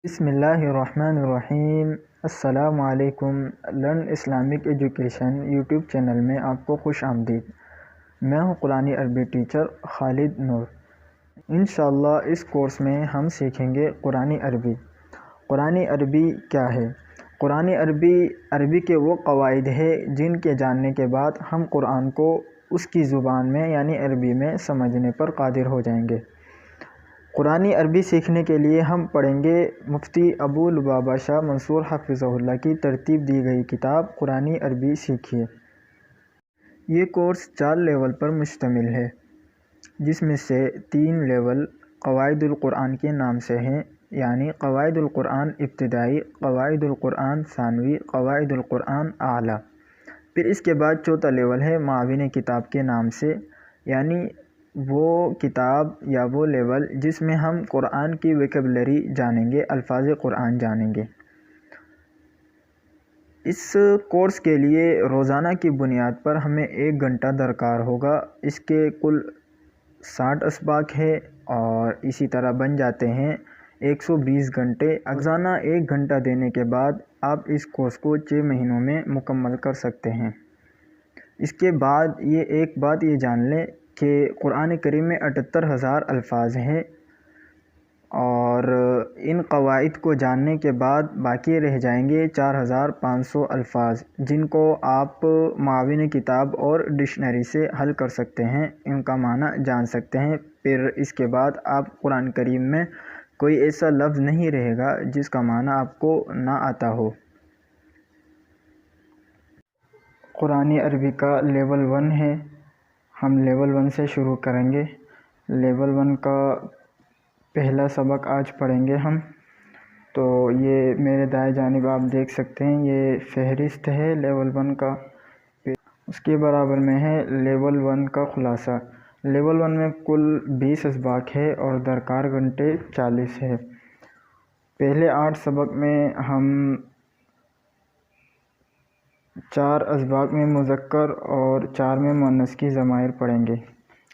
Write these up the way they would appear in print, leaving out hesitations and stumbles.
بسم اللہ الرحمن الرحیم۔ السلام علیکم۔ Learn Islamic education YouTube channel میں آپ کو خوش آمدید۔ میں ہوں قرآنی عربی ٹیچر خالد نور۔ انشاءاللہ اس کورس میں ہم سیکھیں گے قرآنی عربی۔ قرآنی عربی کیا ہے؟ قرآنی عربی کے وہ قواعد ہے جن کے جاننے کے بعد ہم قرآن کو اس کی زبان میں یعنی عربی میں سمجھنے پر قادر ہو جائیں گے۔ قرآنی عربی سیکھنے کے لیے ہم پڑھیں گے مفتی ابو لبابہ شاہ منصور حفظہ اللہ کی ترتیب دی گئی کتاب قرآنی عربی سیکھیے۔ یہ کورس 4 لیول پر مشتمل ہے، جس میں سے 3 لیول قواعد القرآن کے نام سے ہیں، یعنی قواعد القرآن ابتدائی، قواعد القرآن ثانوی، قواعد القرآن اعلیٰ۔ پھر اس کے بعد چوتھا لیول ہے معاون کتاب کے نام سے، یعنی وہ کتاب یا وہ لیول جس میں ہم قرآن کی ویکیبلری جانیں گے، الفاظ قرآن جانیں گے۔ اس کورس کے لیے روزانہ کی بنیاد پر ہمیں 1 گھنٹہ درکار ہوگا۔ اس کے کل 60 اسباق ہے اور اسی طرح بن جاتے ہیں 120 گھنٹے۔ روزانہ 1 گھنٹہ دینے کے بعد آپ اس کورس کو 6 مہینوں میں مکمل کر سکتے ہیں۔ اس کے بعد ایک بات یہ جان لیں کہ قرآن کریم میں 78,000 الفاظ ہیں اور ان قواعد کو جاننے کے بعد باقی رہ جائیں گے 4,500 الفاظ، جن کو آپ معاون کتاب اور ڈکشنری سے حل کر سکتے ہیں، ان کا معنی جان سکتے ہیں۔ پھر اس کے بعد آپ قرآن کریم میں کوئی ایسا لفظ نہیں رہے گا جس کا معنی آپ کو نہ آتا ہو۔ قرآنی عربی کا لیول 1 ہے، ہم لیول 1 سے شروع کریں گے۔ لیول 1 کا پہلا سبق آج پڑھیں گے ہم۔ تو یہ میرے دائیں جانب آپ دیکھ سکتے ہیں، یہ فہرست ہے لیول 1 کا۔ اس کے برابر میں ہے لیول 1 کا خلاصہ۔ لیول 1 میں کل 20 اسباق ہے اور درکار گھنٹے 40 ہے۔ پہلے 8 سبق میں ہم 4 اسباق میں مذکر اور 4 میں مؤنث کی ضمائر پڑھیں گے۔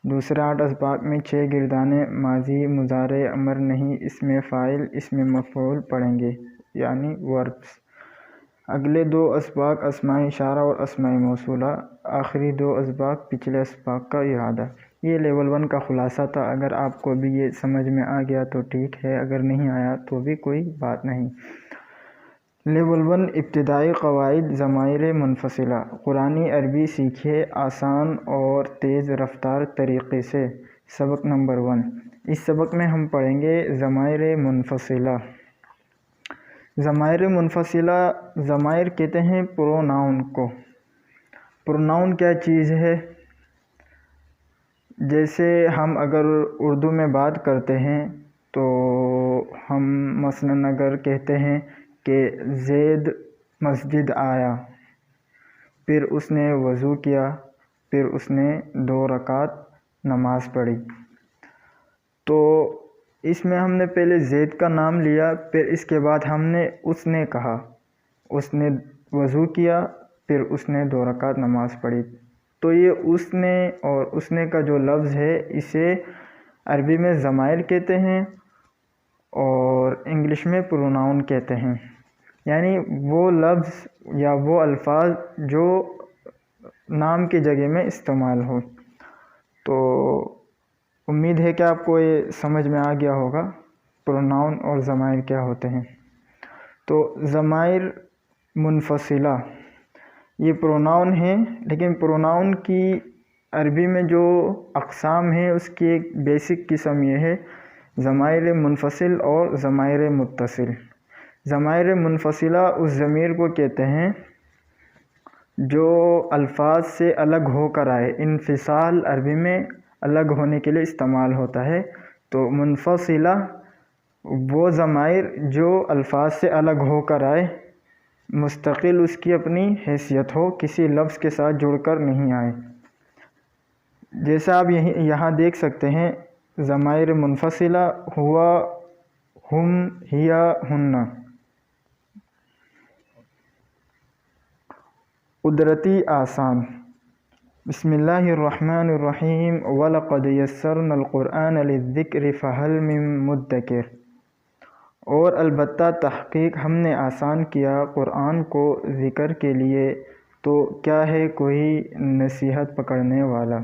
دوسرے 8 اسباق میں 6 گردانے ماضی، مضارع، امر نہیں، اسم فاعل، اسم مفعول پڑھیں گے، یعنی وربس۔ اگلے 2 اسباق اسماء اشارہ اور اسماء موصولہ۔ آخری 2 اسباق پچھلے اسباق کا اعادہ۔ یہ لیول 1 کا خلاصہ تھا۔ اگر آپ کو بھی یہ سمجھ میں آ گیا تو ٹھیک ہے، اگر نہیں آیا تو بھی کوئی بات نہیں۔ لیول 1 ابتدائی قواعد ضمائر منفصلہ۔ قرآنی عربی سیکھیے آسان اور تیز رفتار طریقے سے۔ سبق نمبر 1۔ اس سبق میں ہم پڑھیں گے ضمائر منفصلہ۔ ضمائر منفصلہ، ضمائر کہتے ہیں پروناؤن کو۔ پروناؤن کیا چیز ہے؟ جیسے ہم اگر اردو میں بات کرتے ہیں تو ہم مثلاً اگر کہتے ہیں کہ زید مسجد آیا، پھر اس نے وضو کیا، پھر اس نے 2 رکعت نماز پڑھی، تو اس میں ہم نے پہلے زید کا نام لیا، پھر اس کے بعد ہم نے اس نے کہا، اس نے وضو کیا، پھر اس نے 2 رکعت نماز پڑھی۔ تو یہ اس نے اور اس نے کا جو لفظ ہے اسے عربی میں ضمائر کہتے ہیں اور انگلش میں پروناؤن کہتے ہیں، یعنی وہ لفظ یا وہ الفاظ جو نام کی جگہ میں استعمال ہو۔ تو امید ہے کہ آپ کو یہ سمجھ میں آ گیا ہوگا پروناؤن اور ضمائر کیا ہوتے ہیں۔ تو ضمائر منفصلہ یہ پروناؤن ہیں، لیکن پروناؤن کی عربی میں جو اقسام ہیں اس کی ایک بیسک قسم یہ ہے ضمائر منفصل اور ضمائر متصل۔ ضمائر منفصلہ اس ضمیر کو کہتے ہیں جو الفاظ سے الگ ہو کر آئے۔ انفصال عربی میں الگ ہونے کے لیے استعمال ہوتا ہے، تو منفصلہ وہ ضمائر جو الفاظ سے الگ ہو کر آئے، مستقل اس کی اپنی حیثیت ہو، کسی لفظ کے ساتھ جڑ کر نہیں آئے۔ جیسا آپ یہاں دیکھ سکتے ہیں ضمائر منفصلہ ہوا، ہم، ہیا، ہن۔ قدرتی آسان۔ بسم اللہ الرحمن الرحیم۔ وَلَقَدْ يَسَّرْنَا الْقُرْآنَ لِلذِّكْرِ فَهَلْ مِن مُدَّكِرٍ۔ اور البتہ تحقیق ہم نے آسان کیا قرآن کو ذکر کے لیے، تو کیا ہے کوئی نصیحت پکڑنے والا۔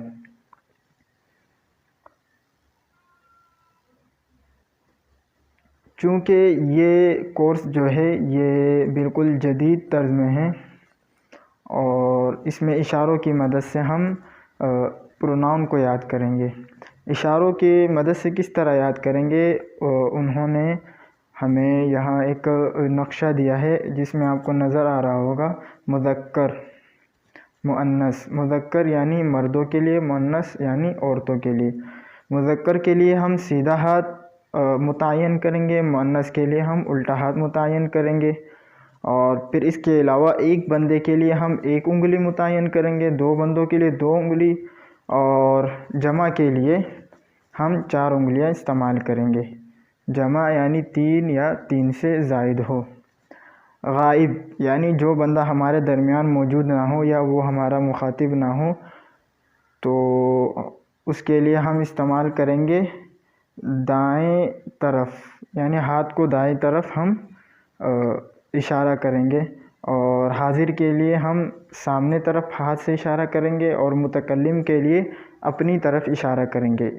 چونکہ یہ کورس جو ہے یہ بالکل جدید طرز میں ہے، اور اس میں اشاروں کی مدد سے ہم پروناؤن کو یاد کریں گے۔ اشاروں کی مدد سے کس طرح یاد کریں گے؟ انہوں نے ہمیں یہاں ایک نقشہ دیا ہے جس میں آپ کو نظر آ رہا ہوگا، مذکر، مؤنث۔ مذکر یعنی مردوں کے لیے، مؤنث یعنی عورتوں کے لیے۔ مذکر کے لیے ہم سیدھا ہاتھ متعین کریں گے، مؤنث کے لیے ہم الٹا ہاتھ متعین کریں گے، اور پھر اس کے علاوہ ایک بندے کے لیے ہم ایک انگلی متعین کریں گے، دو بندوں کے لیے دو انگلی، اور جمع کے لیے ہم 4 انگلیاں استعمال کریں گے۔ جمع یعنی 3 یا 3 سے زائد ہو۔ غائب یعنی جو بندہ ہمارے درمیان موجود نہ ہو یا وہ ہمارا مخاطب نہ ہو، تو اس کے لیے ہم استعمال کریں گے دائیں طرف، یعنی ہاتھ کو دائیں طرف ہم اشارہ کریں گے، اور حاضر کے لیے ہم سامنے طرف ہاتھ سے اشارہ کریں گے، اور متکلم کے لیے اپنی طرف اشارہ کریں گے۔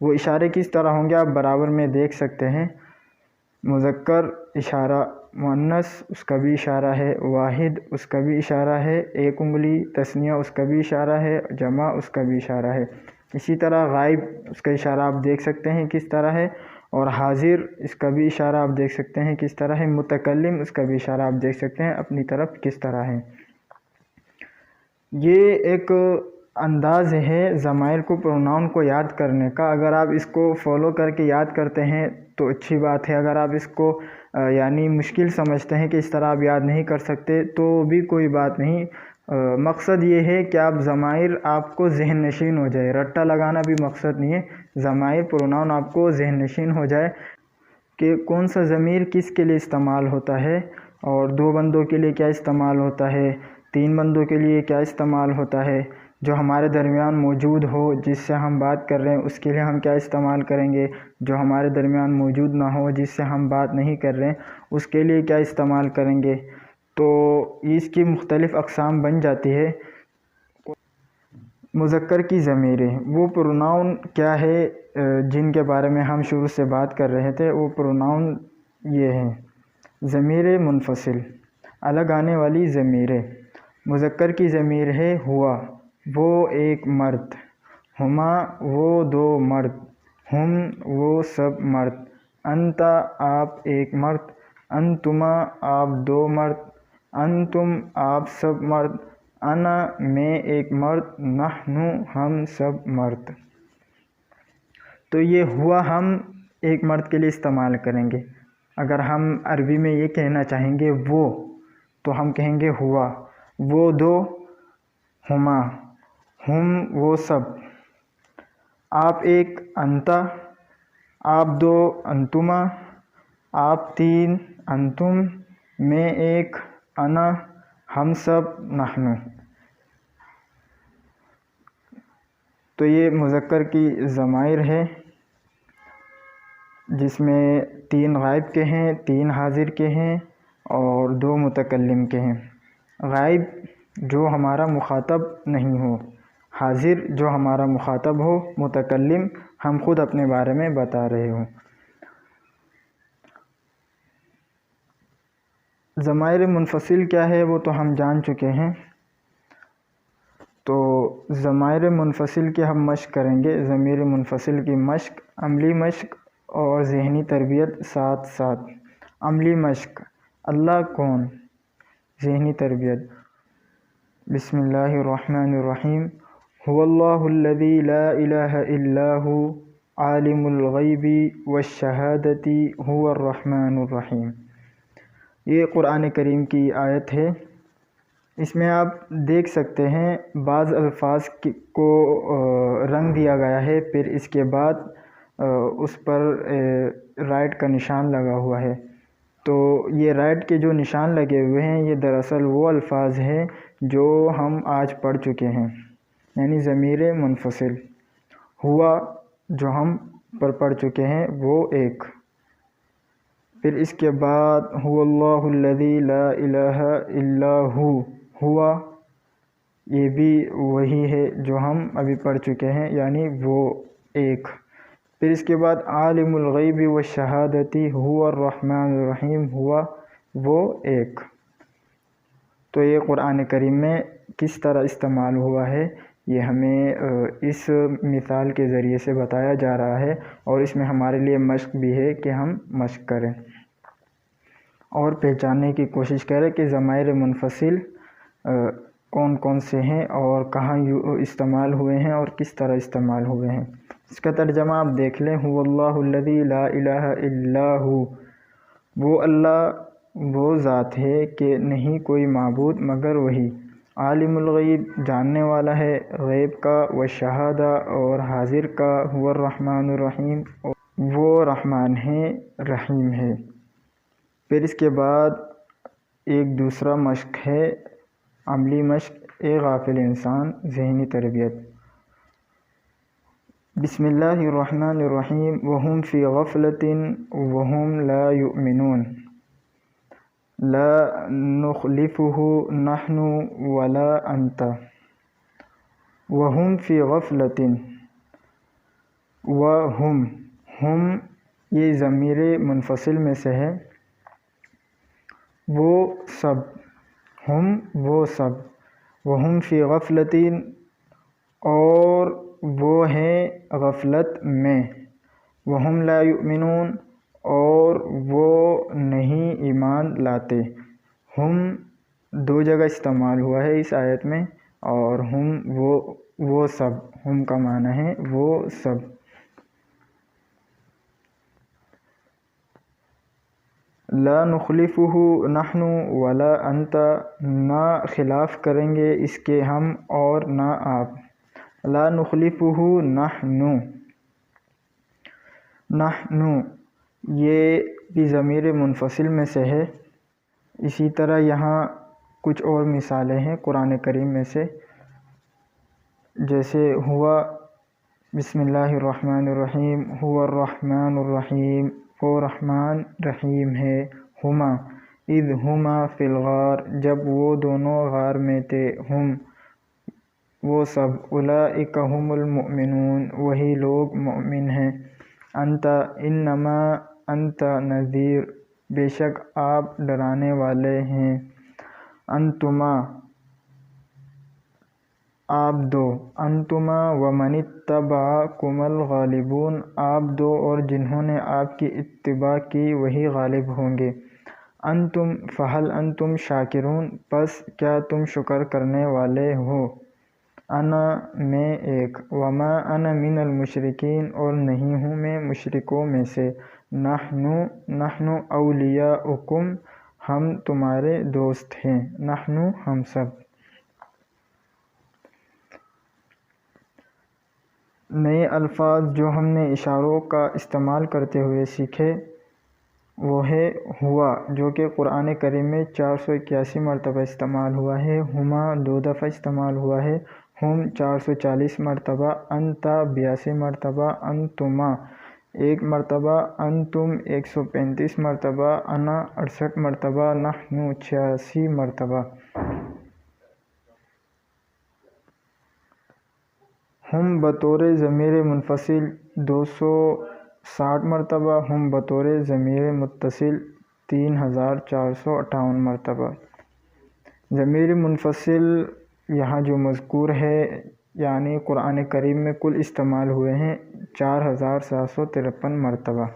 وہ اشارے کس طرح ہوں گے آپ برابر میں دیکھ سکتے ہیں۔ مذکر اشارہ، مؤنث اس کا بھی اشارہ ہے، واحد اس کا بھی اشارہ ہے، ایک انگلی، تثنیہ اس کا بھی اشارہ ہے، جمع اس کا بھی اشارہ ہے۔ اسی طرح غائب اس کا اشارہ آپ دیکھ سکتے ہیں کس طرح ہے، اور حاضر اس کا بھی اشارہ آپ دیکھ سکتے ہیں کس طرح ہے، متکلم اس کا بھی اشارہ آپ دیکھ سکتے ہیں اپنی طرف کس طرح ہے۔ یہ ایک انداز ہے ضمائر کو، پروناؤن کو یاد کرنے کا۔ اگر آپ اس کو فالو کر کے یاد کرتے ہیں تو اچھی بات ہے، اگر آپ اس کو یعنی مشکل سمجھتے ہیں کہ اس طرح آپ یاد نہیں کر سکتے تو بھی کوئی بات نہیں۔ مقصد یہ ہے کہ آپ ضمائر آپ کو ذہن نشین ہو جائے، رٹا لگانا بھی مقصد نہیں ہے۔ ضمائر پروناؤن آپ کو ذہن نشین ہو جائے کہ کون سا ضمیر کس کے لیے استعمال ہوتا ہے، اور 2 بندوں کے لیے کیا استعمال ہوتا ہے، 3 بندوں کے لیے کیا استعمال ہوتا ہے، جو ہمارے درمیان موجود ہو جس سے ہم بات کر رہے ہیں اس کے لیے ہم کیا استعمال کریں گے، جو ہمارے درمیان موجود نہ ہو جس سے ہم بات نہیں کر رہے ہیں اس کے لیے کیا استعمال کریں گے۔ تو اس کی مختلف اقسام بن جاتی ہے۔ مذکر کی ضمیریں، وہ پروناؤن کیا ہے جن کے بارے میں ہم شروع سے بات کر رہے تھے، وہ پروناؤن یہ ہیں: ضمیر منفصل، الگ آنے والی ضمیریں۔ مذکر کی ضمیر ہے ہوا، وہ ایک مرد، ہما وہ 2 مرد، ہم وہ سب مرد، انت آپ ایک مرد، انتما آپ 2 مرد، انتم آپ سب مرد، انا میں ایک مرد، نحن ہم سب مرد۔ تو یہ ہوا ہم ایک مرد کے لیے استعمال کریں گے۔ اگر ہم عربی میں یہ کہنا چاہیں گے وہ، تو ہم کہیں گے ہوا، وہ 2 ہما، ہم وہ سب، آپ ایک انتا، آپ 2 انتما، آپ 3 انتم، میں ایک انا، ہم سب نحن۔ تو یہ مذکر کی ضمائر ہے جس میں 3 غائب کے ہیں، 3 حاضر کے ہیں، اور 2 متکلم کے ہیں۔ غائب جو ہمارا مخاطب نہیں ہو، حاضر جو ہمارا مخاطب ہو، متکلم ہم خود اپنے بارے میں بتا رہے ہوں۔ ضمائر منفصل کیا ہے وہ تو ہم جان چکے ہیں۔ تو ضمائر منفصل کی ہم مشق کریں گے۔ ضمیر منفصل کی مشق، عملی مشق اور ذہنی تربیت ساتھ ساتھ۔ عملی مشق: اللہ کون؟ ذہنی تربیت: بسم اللہ الرحمن الرحیم، هو اللہ الذی لا الہ الا هو عالم الغیب والشہادۃ هو الرحمن الرحیم۔ یہ قرآن کریم کی آیت ہے۔ اس میں آپ دیکھ سکتے ہیں بعض الفاظ کو رنگ دیا گیا ہے، پھر اس کے بعد اس پر رائٹ کا نشان لگا ہوا ہے۔ تو یہ رائٹ کے جو نشان لگے ہوئے ہیں یہ دراصل وہ الفاظ ہیں جو ہم آج پڑھ چکے ہیں، یعنی ضمیر منفصل۔ ہوا جو ہم پڑھ چکے ہیں وہ ایک، پھر اس کے بعد هو اللہ الذی لا الہ الا ہوا، یہ بھی وہی ہے جو ہم ابھی پڑھ چکے ہیں، یعنی وہ ایک۔ پھر اس کے بعد عالم الغیب والشہادۃ هو الرحمن الرحیم، ہوا وہ ایک۔ تو یہ قرآن کریم میں کس طرح استعمال ہوا ہے یہ ہمیں اس مثال کے ذریعے سے بتایا جا رہا ہے، اور اس میں ہمارے لیے مشق بھی ہے کہ ہم مشق کریں اور پہچاننے کی کوشش کریں کہ ضمائر منفصل کون کون سے ہیں اور کہاں استعمال ہوئے ہیں اور کس طرح استعمال ہوئے ہیں۔ اس کا ترجمہ آپ دیکھ لیں، هو اللہ الذی لا الہ الا ہو، وہ اللہ وہ ذات ہے کہ نہیں کوئی معبود مگر وہی، عالم الغیب جاننے والا ہے غیب کا، والشہادہ اور حاضر کا، هو الرحمن الرحیم وہ رحمان ہے رحیم ہے۔ پھر اس کے بعد ایک دوسرا مشق ہے، عملی مشق، اے غافل انسان، ذہنی تربیت۔ بسم اللہ الرحمن الرحیم، وہم فی غفلۃ وہم لا یؤمنون، لا نخلفہ نحن ولا انت، وہم فی غفلۃ، وہم، ہم یہ ضمیر منفصل میں سے ہے، وہ سب، ہم وہ سب، وہم فی غفلۃ اور وہ ہیں غفلت میں، وہم لا یؤمنون اور وہ نہیں ایمان لاتے۔ ہم دو جگہ استعمال ہوا ہے اس آیت میں، اور ہم وہ سب، ہم کا معنی ہے وہ سب۔ لا نخلفہ نحن ولا انت، نہ خلاف کریں گے اس کے ہم اور نہ آپ۔ لا نخلفہ نحن، نحن یہ بھی ضمیر منفصل میں سے ہے۔ اسی طرح یہاں کچھ اور مثالیں ہیں قرآن کریم میں سے، جیسے ہوا، بسم اللہ الرحمن الرحیم، هو الرحمن الرحیم وہ رحمان رحیم ہے، ہما اذ ہما فی الغار جب وہ دونوں غار میں تھے، ہم وہ سب، اولئک هم المؤمنون وہی لوگ مؤمن ہیں، انت انما انت نذیر بے شک آپ ڈرانے والے ہیں، انتما آپ دو، انتما ومن اتبعکم الغالبون آپ دو اور جنہوں نے آپ کی اتباع کی وہی غالب ہوں گے، انتم فہل انتم شاکرون پس کیا تم شکر کرنے والے ہو، انا میں ایک، وما انا من المشرکین اور نہیں ہوں میں مشرکوں میں سے، نحن اولیاؤکم ہم تمہارے دوست ہیں، نحن ہم سب۔ نئے الفاظ جو ہم نے اشاروں کا استعمال کرتے ہوئے سیکھے وہ ہے ہوا، جو کہ قرآن کریم میں 481 مرتبہ استعمال ہوا ہے، ہما 2 دفعہ استعمال ہوا ہے، ہم 440 مرتبہ، انت 82 مرتبہ، انتما 1 مرتبہ، انتم 135 مرتبہ، انا 68 مرتبہ، نحن 86 مرتبہ۔ ہم بطور ضمیر منفصل 260 مرتبہ، ہم بطور ضمیر متصل 3458 مرتبہ۔ ضمیر منفصل یہاں جو مذکور ہے یعنی قرآن کریم میں کل استعمال ہوئے ہیں 4753 مرتبہ۔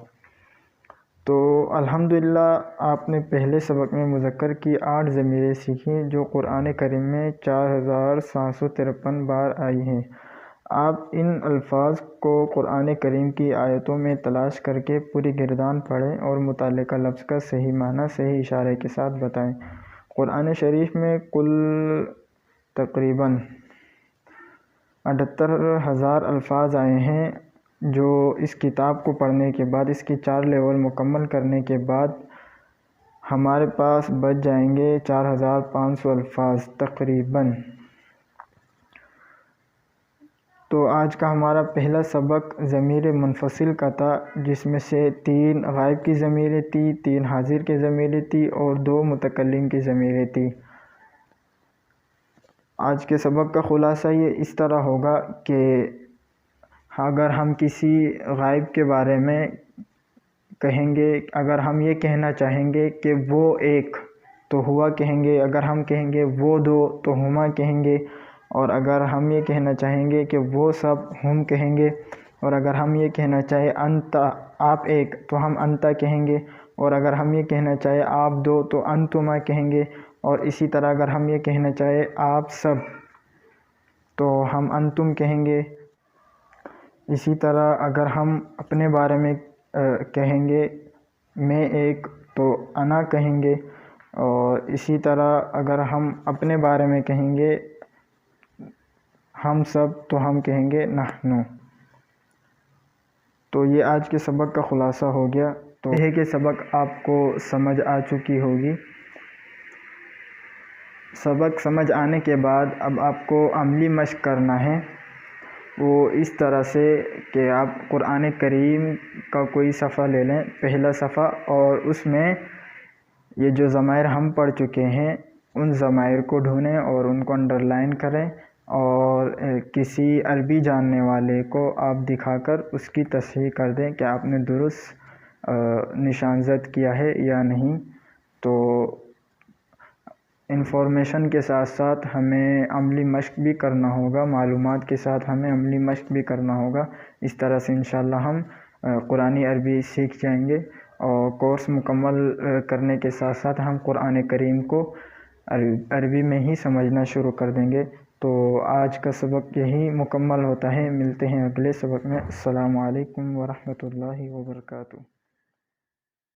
تو الحمدللہ آپ نے پہلے سبق میں مذکر کی 8 ضمیریں سیکھیں جو قرآن کریم میں 4753 بار آئی ہیں۔ آپ ان الفاظ کو قرآن کریم کی آیتوں میں تلاش کر کے پوری گردان پڑھیں اور متعلقہ لفظ کا صحیح معنی صحیح اشارے کے ساتھ بتائیں۔ قرآن شریف میں کل تقریباً 78,000 الفاظ آئے ہیں، جو اس کتاب کو پڑھنے کے بعد اس کی 4 لیول مکمل کرنے کے بعد ہمارے پاس بچ جائیں گے 4500 الفاظ تقریباً۔ تو آج کا ہمارا پہلا سبق ضمیر منفصل کا تھا، جس میں سے 3 غائب کی ضمیریں تھی، 3 حاضر کی ضمیریں تھی اور 2 متکلم کی ضمیریں تھی۔ آج کے سبق کا خلاصہ یہ اس طرح ہوگا کہ اگر ہم کسی غائب کے بارے میں کہیں گے، اگر ہم یہ کہنا چاہیں گے کہ وہ ایک تو ہوا کہیں گے، اگر ہم کہیں گے وہ 2 تو ہما کہیں گے، اور اگر ہم یہ کہنا چاہیں گے کہ وہ سب ہم کہیں گے، اور اگر ہم یہ کہنا چاہیں انتا آپ ایک تو ہم انتا کہیں گے، اور اگر ہم یہ کہنا چاہیں آپ 2 تو انتما کہیں گے، اور اسی طرح اگر ہم یہ کہنا چاہیں آپ سب تو ہم انتم کہیں گے۔ اسی طرح اگر ہم اپنے بارے میں کہیں گے میں ایک تو انا کہیں گے، اور اسی طرح اگر ہم اپنے بارے میں کہیں گے ہم سب تو ہم کہیں گے نحنو۔ تو یہ آج کے سبق کا خلاصہ ہو گیا۔ تو یہ کہ سبق آپ کو سمجھ آ چکی ہوگی۔ سبق سمجھ آنے کے بعد اب آپ کو عملی مشق کرنا ہے، وہ اس طرح سے کہ آپ قرآن کریم کا کوئی صفحہ لے لیں، پہلا صفحہ، اور اس میں یہ جو ضمائر ہم پڑھ چکے ہیں ان ضمائر کو ڈھونڈیں اور ان کو انڈر لائن کریں، اور کسی عربی جاننے والے کو آپ دکھا کر اس کی تصحیح کر دیں کہ آپ نے درست نشان زد کیا ہے یا نہیں۔ تو انفارمیشن کے ساتھ ساتھ ہمیں عملی مشق بھی کرنا ہوگا، معلومات کے ساتھ ہمیں عملی مشق بھی کرنا ہوگا۔ اس طرح سے انشاءاللہ ہم قرآنی عربی سیکھ جائیں گے، اور کورس مکمل کرنے کے ساتھ ساتھ ہم قرآن کریم کو عربی میں ہی سمجھنا شروع کر دیں گے۔ تو آج کا سبق یہی مکمل ہوتا ہے، ملتے ہیں اگلے سبق میں۔ السلام علیکم ورحمۃ اللہ وبرکاتہ۔